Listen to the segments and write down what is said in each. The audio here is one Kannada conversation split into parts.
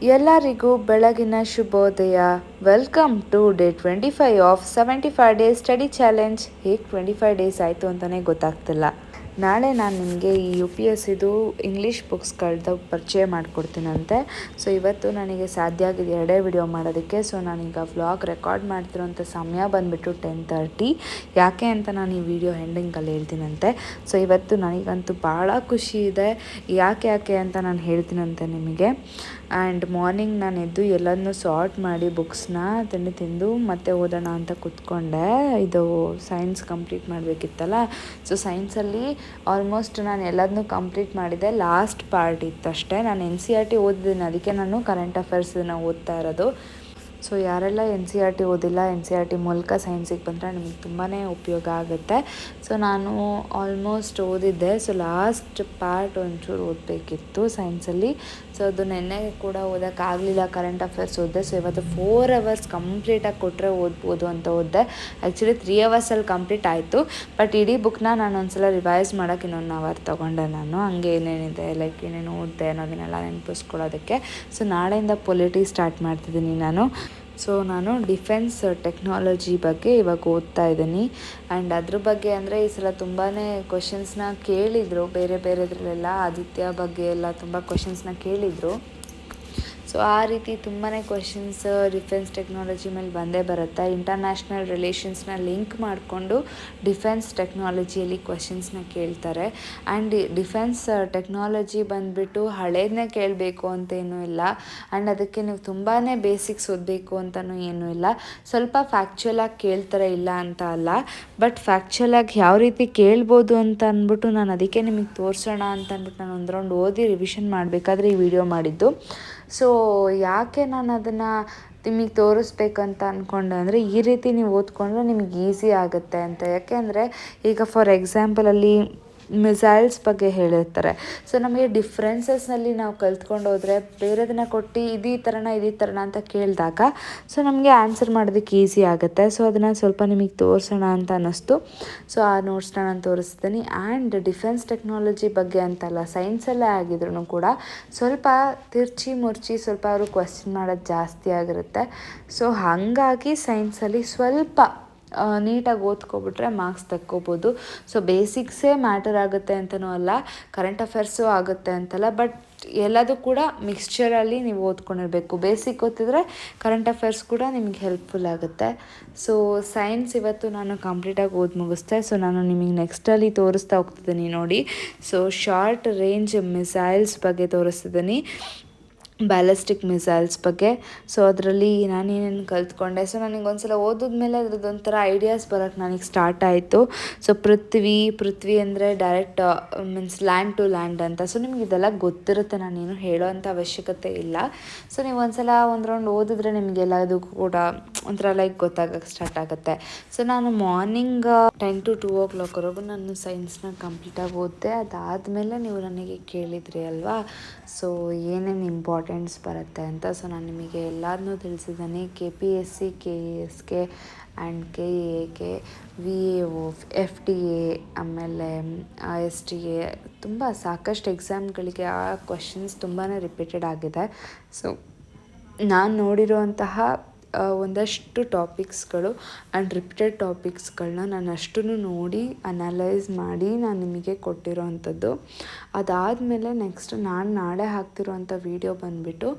ಎಲ್ಲರಿಗೂ ಬೆಳಗಿನ ಶುಭೋದಯ. Welcome to day 25 of 75 days study challenge. ಹೇಗೆ 25 ಡೇಸ್ ಆಯಿತು ಅಂತಲೇ ಗೊತ್ತಾಗ್ತಿಲ್ಲ. ನಾಳೆ ನಾನು ನಿಮಗೆ ಈ UPSCದು ಇಂಗ್ಲೀಷ್ ಬುಕ್ಸ್ಗಳದ್ದು ಪರಿಚಯ ಮಾಡಿಕೊಡ್ತೀನಂತೆ. ಸೊ ಇವತ್ತು ನನಗೆ ಸಾಧ್ಯ ಆಗಿದೆ ಎರಡೇ ವಿಡಿಯೋ ಮಾಡೋದಕ್ಕೆ. ಸೊ ನಾನೀಗ ವ್ಲಾಗ್ ರೆಕಾರ್ಡ್ ಮಾಡ್ತಿರೋಂಥ ಸಮಯ ಬಂದುಬಿಟ್ಟು 10:30. ಯಾಕೆ ಅಂತ ನಾನು ಈ ವಿಡಿಯೋ ಎಂಡಿಂಗಲ್ಲಿ ಹೇಳ್ತೀನಂತೆ. ಸೊ ಇವತ್ತು ನನಗಂತೂ ಭಾಳ ಖುಷಿ ಇದೆ. ಯಾಕೆ ಅಂತ ನಾನು ಹೇಳ್ತೀನಂತೆ ನಿಮಗೆ. ಆ್ಯಂಡ್ ಮಾರ್ನಿಂಗ್ ನಾನು ಎದ್ದು ಎಲ್ಲನೂ ಸಾರ್ಟ್ ಮಾಡಿ ಬುಕ್ಸ್ನ ತಿಂದು ಮತ್ತೆ ಓದೋಣ ಅಂತ ಕೂತ್ಕೊಂಡೆ. ಇದು ಸೈನ್ಸ್ ಕಂಪ್ಲೀಟ್ ಮಾಡಬೇಕಿತ್ತಲ್ಲ. ಸೊ ಸೈನ್ಸಲ್ಲಿ ಆಲ್ಮೋಸ್ಟ್ ನಾನು ಎಲ್ಲದನ್ನೂ ಕಂಪ್ಲೀಟ್ ಮಾಡಿದೆ. ಲಾಸ್ಟ್ ಪಾರ್ಟ್ ಇತ್ತಷ್ಟೇ. ನಾನು NCERT ಓದಿದ್ದೀನಿ, ಅದಕ್ಕೆ ನಾನು ಕರೆಂಟ್ ಅಫೇರ್ಸನ್ನು ಓದ್ತಾ ಇರೋದು. ಸೊ ಯಾರೆಲ್ಲ NCERT ಓದಿಲ್ಲ, NCERT ಮೂಲಕ ಸೈನ್ಸಿಗೆ ಬಂದರೆ ನಿಮಗೆ ತುಂಬಾ ಉಪಯೋಗ ಆಗುತ್ತೆ. ಸೊ ನಾನು ಆಲ್ಮೋಸ್ಟ್ ಓದಿದ್ದೆ. ಸೊ ಲಾಸ್ಟ್ ಪಾರ್ಟ್ ಒಂಚೂರು ಓದಬೇಕಿತ್ತು ಸೈನ್ಸಲ್ಲಿ. ಸೊ ಅದು ನೆನ್ನೆ ಕೂಡ ಓದೋಕ್ಕಾಗಲಿಲ್ಲ, ಕರೆಂಟ್ ಅಫೇರ್ಸ್ ಓದಿದೆ. ಸೊ ಇವತ್ತು 4 ಅವರ್ಸ್ ಕಂಪ್ಲೀಟಾಗಿ ಕೊಟ್ಟರೆ ಓದ್ಬೋದು ಅಂತ ಓದಿದೆ. ಆ್ಯಕ್ಚುಲಿ 3 ಅವರ್ಸಲ್ಲಿ ಕಂಪ್ಲೀಟ್ ಆಯಿತು. ಬಟ್ ಇಡೀ ಬುಕ್ನ ನಾನು ಒಂದ್ಸಲ ರಿವೈಸ್ ಮಾಡೋಕ್ಕೆ ಇನ್ನೊಂದು ಅವರ್ ತೊಗೊಂಡೆ ನಾನು. ಹಂಗೆ ಏನೇನಿದೆ ಲೈಕ್ ಏನೇನು ಓದಿದೆ ಅನ್ನೋದನ್ನೆಲ್ಲ ನೆನಪಿಸ್ಕೊಳ್ಳೋದಕ್ಕೆ. ಸೊ ನಾಳೆಯಿಂದ ಪೊಲಿಟಿ ಸ್ಟಾರ್ಟ್ ಮಾಡ್ತಿದ್ದೀನಿ ನಾನು. ಸೊ ನಾನು ಡಿಫೆನ್ಸ್ ಟೆಕ್ನಾಲಜಿ ಬಗ್ಗೆ ಇವಾಗ ಓದ್ತಾ ಇದ್ದೀನಿ. ಆ್ಯಂಡ್ ಅದ್ರ ಬಗ್ಗೆ ಅಂದರೆ ಈ ಸಲ ತುಂಬಾ ಕ್ವಶನ್ಸ್ನ ಕೇಳಿದರು, ಬೇರೆದ್ರಲ್ಲೆಲ್ಲ ಆದಿತ್ಯ ಬಗ್ಗೆ ಎಲ್ಲ ತುಂಬ ಕ್ವಶನ್ಸ್ನ ಕೇಳಿದರು. ಸೊ ಆ ರೀತಿ ತುಂಬಾ ಕ್ವಶನ್ಸ್ ಡಿಫೆನ್ಸ್ ಟೆಕ್ನಾಲಜಿ ಮೇಲೆ ಬಂದೇ ಬರುತ್ತೆ. ಇಂಟರ್ನ್ಯಾಷನಲ್ ರಿಲೇಷನ್ಸ್ನ ಲಿಂಕ್ ಮಾಡಿಕೊಂಡು ಡಿಫೆನ್ಸ್ ಟೆಕ್ನಾಲಜಿಯಲ್ಲಿ ಕ್ವಶನ್ಸ್ನ ಕೇಳ್ತಾರೆ. ಆ್ಯಂಡ್ ಡಿಫೆನ್ಸ್ ಟೆಕ್ನಾಲಜಿ ಬಂದುಬಿಟ್ಟು ಹಳೇದನ್ನೇ ಕೇಳಬೇಕು ಅಂತೇನೂ ಇಲ್ಲ. ಆ್ಯಂಡ್ ಅದಕ್ಕೆ ನೀವು ತುಂಬಾ ಬೇಸಿಕ್ಸ್ ಓದಬೇಕು ಅಂತಲೂ ಏನೂ ಇಲ್ಲ. ಸ್ವಲ್ಪ ಫ್ಯಾಕ್ಚುಯಲಾಗಿ ಕೇಳ್ತಾರೆ, ಇಲ್ಲ ಅಂತ ಅಲ್ಲ. ಬಟ್ ಫ್ಯಾಕ್ಚುಯಲಾಗಿ ಯಾವ ರೀತಿ ಕೇಳ್ಬೋದು ಅಂತ ಅಂದ್ಬಿಟ್ಟು ನಾನು ಅದಕ್ಕೆ ನಿಮಗೆ ತೋರಿಸೋಣ ಅಂತ ಅಂದ್ಬಿಟ್ಟು ನಾನು ಒಂದು ರೌಂಡ್ ಓದಿ ರಿವಿಷನ್ ಮಾಡಬೇಕಾದ್ರೆ ಈ ವಿಡಿಯೋ ಮಾಡಿದ್ದು. ಸೊ ಯಾಕೆ ನಾನು ಅದನ್ನು ನಿಮಗೆ ತೋರಿಸ್ಬೇಕಂತ ಅಂದ್ಕೊಂಡೆ ಅಂದರೆ, ಈ ರೀತಿ ನೀವು ಓದ್ಕೊಂಡ್ರೆ ನಿಮಗೆ ಈಸಿ ಆಗುತ್ತೆ ಅಂತ. ಯಾಕೆಂದರೆ ಈಗ ಫಾರ್ ಎಕ್ಸಾಂಪಲಲ್ಲಿ ಮಿಸೈಲ್ಸ್ ಬಗ್ಗೆ ಹೇಳಿರ್ತಾರೆ. ಸೊ ನಮಗೆ ಡಿಫ್ರೆನ್ಸಸ್ನಲ್ಲಿ ನಾವು ಕಲ್ತ್ಕೊಂಡು ಹೋದರೆ ಬೇರೆದನ್ನ ಕೊಟ್ಟು ಇದೇ ಥರನ ಅಂತ ಕೇಳಿದಾಗ ಸೊ ನಮಗೆ ಆನ್ಸರ್ ಮಾಡೋದಕ್ಕೆ ಈಸಿ ಆಗುತ್ತೆ. ಸೊ ಅದನ್ನು ಸ್ವಲ್ಪ ನಿಮಗೆ ತೋರಿಸೋಣ ಅಂತ ಅನ್ನಿಸ್ತು. ಸೊ ಆ ನೋಟ್ಸ್ನ ನಾನು ತೋರಿಸ್ತೀನಿ. ಆ್ಯಂಡ್ ಡಿಫೆನ್ಸ್ ಟೆಕ್ನಾಲಜಿ ಬಗ್ಗೆ ಅಂತಲ್ಲ, ಸೈನ್ಸಲ್ಲೇ ಆಗಿದ್ರು ಕೂಡ ಸ್ವಲ್ಪ ತಿರ್ಚಿ ಮುರ್ಚಿ ಸ್ವಲ್ಪ ಅವರು ಕ್ವಶನ್ ಮಾಡೋದು ಜಾಸ್ತಿ ಆಗಿರುತ್ತೆ. ಸೊ ಹಾಗಾಗಿ ಸೈನ್ಸಲ್ಲಿ ಸ್ವಲ್ಪ ನೀಟಾಗಿ ಓದ್ಕೊಬಿಟ್ರೆ ಮಾರ್ಕ್ಸ್ ತಕ್ಕೋಬೋದು. ಸೊ ಬೇಸಿಕ್ಸೇ ಮ್ಯಾಟರ್ ಆಗುತ್ತೆ ಅಂತನೂ ಅಲ್ಲ, ಕರೆಂಟ್ ಅಫೇರ್ಸು ಆಗುತ್ತೆ ಅಂತಲ್ಲ. ಬಟ್ ಎಲ್ಲದೂ ಕೂಡ ಮಿಕ್ಸ್ಚರಲ್ಲಿ ನೀವು ಓದ್ಕೊಂಡಿರಬೇಕು. ಬೇಸಿಕ್ ಓದಿದ್ರೆ ಕರೆಂಟ್ ಅಫೇರ್ಸ್ ಕೂಡ ನಿಮಗೆ ಹೆಲ್ಪ್ಫುಲ್ ಆಗುತ್ತೆ. ಸೊ ಸೈನ್ಸ್ ಇವತ್ತು ನಾನು ಕಂಪ್ಲೀಟಾಗಿ ಓದಿ ಮುಗಿಸ್ದೆ. ಸೊ ನಾನು ನಿಮಗೆ ನೆಕ್ಸ್ಟಲ್ಲಿ ತೋರಿಸ್ತಾ ಹೋಗ್ತಿದ್ದೀನಿ ನೋಡಿ. ಸೊ ಶಾರ್ಟ್ ರೇಂಜ್ ಮಿಸೈಲ್ಸ್ ಬಗ್ಗೆ ತೋರಿಸ್ತಿದ್ದೀನಿ, ಬ್ಯಾಲಿಸ್ಟಿಕ್ ಮಿಸೈಲ್ಸ್ ಬಗ್ಗೆ. ಸೊ ಅದರಲ್ಲಿ ನಾನೇನೇನು ಕಲ್ತ್ಕೊಂಡೆ. ಸೊ ನನಗೆ ಒಂದ್ಸಲ ಓದಿದ್ಮೇಲೆ ಅದ್ರದ್ದು ಒಂಥರ ಐಡಿಯಾಸ್ ಬರೋಕ್ಕೆ ನನಗೆ ಸ್ಟಾರ್ಟ್ ಆಯಿತು. ಸೊ ಪೃಥ್ವಿ ಅಂದರೆ direct means land to land ಅಂತ. ಸೊ ನಿಮ್ಗೆ ಇದೆಲ್ಲ ಗೊತ್ತಿರುತ್ತೆ, ನಾನೇನು ಹೇಳೋವಂಥ ಅವಶ್ಯಕತೆ ಇಲ್ಲ. ಸೊ ನೀವು ಒಂದ್ಸಲ ಒಂದು ರೌಂಡ್ ಓದಿದ್ರೆ ನಿಮಗೆಲ್ಲದು ಕೂಡ ಒಂಥರ ಲೈಕ್ ಗೊತ್ತಾಗಕ್ಕೆ ಸ್ಟಾರ್ಟ್ ಆಗುತ್ತೆ. ಸೊ ನಾನು ಮಾರ್ನಿಂಗ್ 10 to 2 o'clockವರೆಗೂ ನಾನು ಸೈನ್ಸ್ನ ಕಂಪ್ಲೀಟಾಗಿ ಓದಿದೆ. ಅದಾದಮೇಲೆ ನೀವು ನನಗೆ ಕೇಳಿದ್ರಿ ಅಲ್ವಾ, ಸೊ ಏನೇನು ಇಂಪಾರ್ಟೆಂಟ್ಸ್ ಬರುತ್ತೆ ಅಂತ. ಸೊ ನಾನು ನಿಮಗೆ ಎಲ್ಲದನ್ನೂ ತಿಳಿಸಿದ್ದೇನೆ. KPSC, KSK and KAK, VAO, FTA, ಆಮೇಲೆ STA, ತುಂಬ ಸಾಕಷ್ಟು ಎಕ್ಸಾಮ್ಗಳಿಗೆ ಆ ಕ್ವಶನ್ಸ್ ತುಂಬಾ ರಿಪೀಟೆಡ್ ಆಗಿದೆ. ಸೊ ನಾನು ನೋಡಿರುವಂತಹ ಒಂದಷ್ಟು ಟಾಪಿಕ್ಸ್ಗಳು ಆ್ಯಂಡ್ ರಿಪೀಟೆಡ್ ಟಾಪಿಕ್ಸ್ಗಳನ್ನ ನಾನು ಅಷ್ಟೂ ನೋಡಿ ಅನಲೈಸ್ ಮಾಡಿ ನಾನು ನಿಮಗೆ ಕೊಟ್ಟಿರೋವಂಥದ್ದು. ಅದಾದಮೇಲೆ ನೆಕ್ಸ್ಟ್ ನಾನು ನಾಳೆ ಹಾಕ್ತಿರೋವಂಥ ವಿಡಿಯೋ ಬಂದುಬಿಟ್ಟು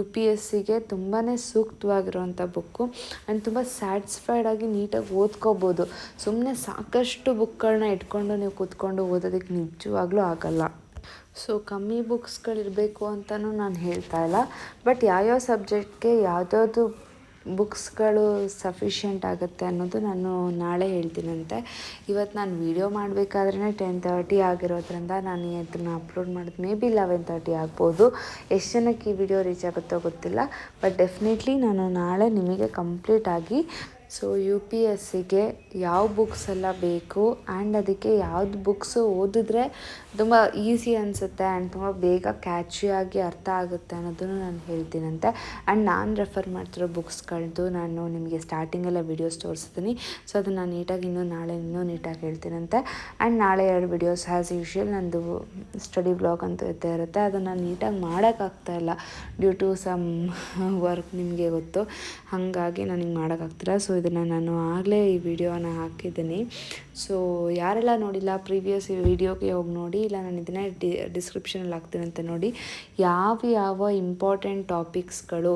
UPSCಗೆ ತುಂಬಾ ಸೂಕ್ತವಾಗಿರೋವಂಥ ಬುಕ್ಕು. ಆ್ಯಂಡ್ ತುಂಬ ಸ್ಯಾಟಿಸ್ಫೈಡಾಗಿ ನೀಟಾಗಿ ಓದ್ಕೋಬೋದು. ಸುಮ್ಮನೆ ಸಾಕಷ್ಟು ಬುಕ್ಗಳನ್ನ ಇಟ್ಕೊಂಡು ನೀವು ಕೂತ್ಕೊಂಡು ಓದೋದಕ್ಕೆ ನಿಜವಾಗ್ಲೂ ಆಗಲ್ಲ. ಸೊ ಕಮ್ಮಿ ಬುಕ್ಸ್ಗಳಿರಬೇಕು ಅಂತಲೂ ನಾನು ಹೇಳ್ತಾ ಇಲ್ಲ. ಬಟ್ ಯಾವ್ಯಾವ ಸಬ್ಜೆಕ್ಟ್ಗೆ ಯಾವುದ್ಯಾವುದು ಬುಕ್ಸ್ಗಳು ಸಫಿಷಿಯೆಂಟ್ ಆಗುತ್ತೆ ಅನ್ನೋದು ನಾನು ನಾಳೆ ಹೇಳ್ತೀನಂತೆ. ಇವತ್ತು ನಾನು ವೀಡಿಯೋ ಮಾಡಬೇಕಾದ್ರೇ 10:30 ಆಗಿರೋದ್ರಿಂದ ನಾನು ಇದನ್ನು ಅಪ್ಲೋಡ್ ಮಾಡೋದು ಮೇ ಬಿ 11:30 ಆಗ್ಬೋದು. ಎಷ್ಟು ಜನಕ್ಕೆ ಈ ವಿಡಿಯೋ ರೀಚ್ ಆಗುತ್ತೋ ಗೊತ್ತಿಲ್ಲ. ಬಟ್ ಡೆಫಿನೆಟ್ಲಿ ನಾನು ನಾಳೆ ನಿಮಗೆ ಕಂಪ್ಲೀಟಾಗಿ ಸೊ ಯು ಪಿ ಎಸ್ ಸಿಗೆ ಯಾವ ಬುಕ್ಸ್ ಎಲ್ಲ ಬೇಕು ಆ್ಯಂಡ್ ಅದಕ್ಕೆ ಯಾವ್ದು ಬುಕ್ಸು ಓದಿದ್ರೆ ತುಂಬ ಈಸಿ ಅನಿಸುತ್ತೆ ಆ್ಯಂಡ್ ತುಂಬ ಬೇಗ ಕ್ಯಾಚಿಯಾಗಿ ಅರ್ಥ ಆಗುತ್ತೆ ಅನ್ನೋದನ್ನು ನಾನು ಹೇಳ್ತೀನಂತೆ. ಆ್ಯಂಡ್ ನಾನು ರೆಫರ್ ಮಾಡ್ತಿರೋ ಬುಕ್ಸ್ಗಳದ್ದು ನಾನು ನಿಮಗೆ ಸ್ಟಾರ್ಟಿಂಗೆಲ್ಲ ವೀಡಿಯೋಸ್ ತೋರಿಸ್ತೀನಿ. ಸೊ ಅದನ್ನು ನೀಟಾಗಿ ನಾಳೆ ಇನ್ನೂ ನೀಟಾಗಿ ಹೇಳ್ತೀನಂತೆ. ಆ್ಯಂಡ್ ನಾಳೆ 2 ವಿಡಿಯೋಸ್ ಆ್ಯಸ್ ಯೂಶ್ವಲ್ ನಂದು ಸ್ಟಡಿ ವ್ಲಾಗ್ ಅಂತೂ ಇದ್ದೇ ಇರುತ್ತೆ. ಅದನ್ನು ನೀಟಾಗಿ ಮಾಡೋಕ್ಕಾಗ್ತಾಯಿಲ್ಲ ಡ್ಯೂ ಟು ಸಮ್ ವರ್ಕ್, ನಿಮಗೆ ಗೊತ್ತು, ಹಾಗಾಗಿ ನನಗೆ ಮಾಡೋಕ್ಕಾಗ್ತಿಲ್ಲ. ಸೊ ಇದನ್ನು ನಾನು ಆಗಲೇ ಈ ವಿಡಿಯೋನ ಹಾಕಿದ್ದೀನಿ. ಸೊ ಯಾರೆಲ್ಲ ನೋಡಿಲ್ಲ ಪ್ರೀವಿಯಸ್ ವಿಡಿಯೋಗೆ ಹೋಗಿ ನೋಡಿ, ಇಲ್ಲ ನಾನು ಇದನ್ನೇ ಡಿಸ್ಕ್ರಿಪ್ಷನಲ್ಲಿ ಹಾಕ್ತೀನಂತೆ ನೋಡಿ. ಯಾವ ಇಂಪಾರ್ಟೆಂಟ್ ಟಾಪಿಕ್ಸ್ಗಳು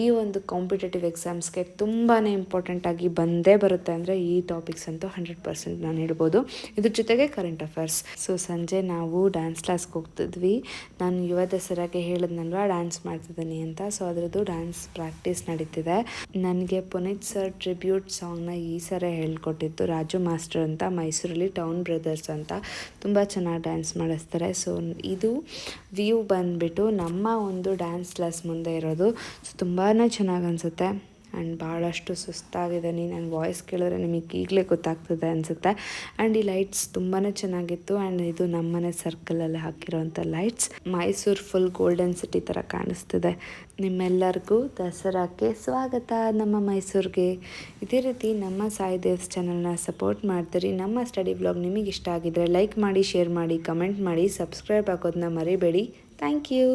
ಈ ಒಂದು ಕಾಂಪಿಟೇಟಿವ್ ಎಕ್ಸಾಮ್ಸ್ಗೆ ತುಂಬಾ ಇಂಪಾರ್ಟೆಂಟಾಗಿ ಬಂದೇ ಬರುತ್ತೆ ಅಂದರೆ ಈ ಟಾಪಿಕ್ಸ್ ಅಂತೂ 100% ನಾನು ಹೇಳ್ಬೋದು. ಇದ್ರ ಜೊತೆಗೆ ಕರೆಂಟ್ ಅಫೇರ್ಸ್. ಸೊ ಸಂಜೆ ನಾವು ಡ್ಯಾನ್ಸ್ ಕ್ಲಾಸ್ಗೆ ಹೋಗ್ತಿದ್ವಿ. ನಾನು ಯುವ ದಸರಾಗೆ ಹೇಳಿದ್ನಲ್ವ ಡ್ಯಾನ್ಸ್ ಮಾಡ್ತಿದ್ದೀನಿ ಅಂತ. ಸೊ ಅದರದ್ದು ಡ್ಯಾನ್ಸ್ ಪ್ರಾಕ್ಟೀಸ್ ನಡೀತಿದೆ. ನನಗೆ ಪುನೀತ್ ಸರ್ ಟ್ರಿಬ್ಯೂಟ್ ಸಾಂಗ್ನ ಈ ಸರ ಹೇಳ್ಕೊಟ್ಟಿದ್ದು ರಾಜು ಮಾಸ್ಟರ್ ಅಂತ, ಮೈಸೂರಲ್ಲಿ ಟೌನ್ ಬ್ರದರ್ಸ್ ಅಂತ. ತುಂಬ ಚೆನ್ನಾಗಿ ಡ್ಯಾನ್ಸ್ ಮಾಡಿಸ್ತಾರೆ. ಸೊ ಇದು ವ್ಯೂ ಬಂದುಬಿಟ್ಟು ನಮ್ಮ ಒಂದು ಡ್ಯಾನ್ಸ್ ಕ್ಲಾಸ್ ಮುಂದೆ ಇರೋದು. ಸೊ ತುಂಬಾ ಚೆನ್ನಾಗಿ ಅನಿಸುತ್ತೆ. ಆ್ಯಂಡ್ ಭಾಳಷ್ಟು ಸುಸ್ತಾಗಿದ್ದೀನಿ. ನನ್ನ ವಾಯ್ಸ್ ಕೇಳಿದ್ರೆ ನಿಮಗೆ ಈಗಲೇ ಗೊತ್ತಾಗ್ತದೆ ಅನಿಸುತ್ತೆ. ಆ್ಯಂಡ್ ಈ ಲೈಟ್ಸ್ ತುಂಬಾ ಚೆನ್ನಾಗಿತ್ತು. ಆ್ಯಂಡ್ ಇದು ನಮ್ಮನೆ ಸರ್ಕಲಲ್ಲಿ ಹಾಕಿರೋವಂಥ lights. Mysuru full golden city ಥರ ಕಾಣಿಸ್ತಿದೆ. ನಿಮ್ಮೆಲ್ಲರಿಗೂ ದಸರಾಕ್ಕೆ ಸ್ವಾಗತ ನಮ್ಮ ಮೈಸೂರಿಗೆ. ಇದೇ ರೀತಿ ನಮ್ಮ ಸಾಯಿ ದೇವ್ಸ್ ಚಾನಲ್ನ ಸಪೋರ್ಟ್ ಮಾಡ್ತೀರಿ. ನಮ್ಮ ಸ್ಟಡಿ ವ್ಲಾಗ್ ನಿಮಗೆ ಇಷ್ಟ ಆಗಿದ್ರೆ ಲೈಕ್ ಮಾಡಿ, ಶೇರ್ ಮಾಡಿ, ಕಮೆಂಟ್ ಮಾಡಿ, ಸಬ್ಸ್ಕ್ರೈಬ್ ಆಗೋದನ್ನ ಮರಿಬೇಡಿ. Thank you.